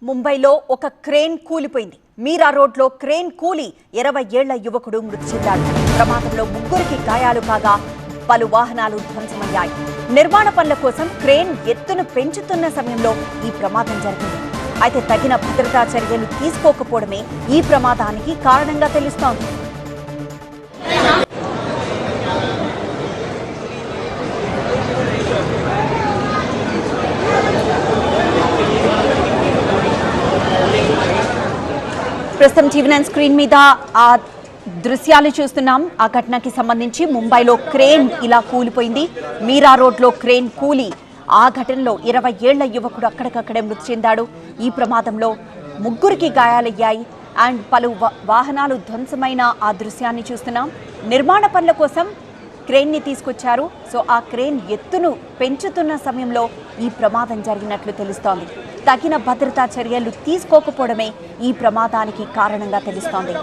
ముంబైలో ఒక క్రేన్ కూలిపోయింది. మీరా రోడ్లో క్రేన్ కూలి 20 ఏళ్ల యువకుడు మృతి చెందాడు. ప్రమాదంలో ముగ్గురికి గాయాలు కాగా పలు వాహనాలు ధ్వంసమయ్యాయి. నిర్మాణ పనుల కోసం క్రేన్ ఎత్తును పెంచుతున్న సమయంలో ఈ ప్రమాదం జరిగింది. అయితే తగిన భద్రతా చర్యలు తీసుకోకపోవడమే ఈ ప్రమాదానికి కారణంగా తెలుస్తోంది. ప్రస్తుతం టీవీ9 స్క్రీన్ మీద ఆ దృశ్యాలు చూస్తున్నాం. ఆ ఘటనకి సంబంధించి ముంబైలో క్రేన్ ఇలా కూలిపోయింది. మీరా రోడ్లో క్రేన్ కూలి ఆ ఘటనలో 20 ఏళ్ల యువకుడు అక్కడికక్కడే మృతి చెందాడు. ఈ ప్రమాదంలో ముగ్గురికి గాయాలయ్యాయి అండ్ పలు వాహనాలు ధ్వంసమైన ఆ దృశ్యాన్ని చూస్తున్నాం. నిర్మాణ పనుల కోసం క్రేన్ని తీసుకొచ్చారు. సో ఆ క్రేన్ ఎత్తును పెంచుతున్న సమయంలో ఈ ప్రమాదం జరిగినట్లు తెలుస్తోంది. తగిన భద్రతా చర్యలు తీసుకోకపోవడమే ఈ ప్రమాదానికి కారణంగా తెలుస్తోంది.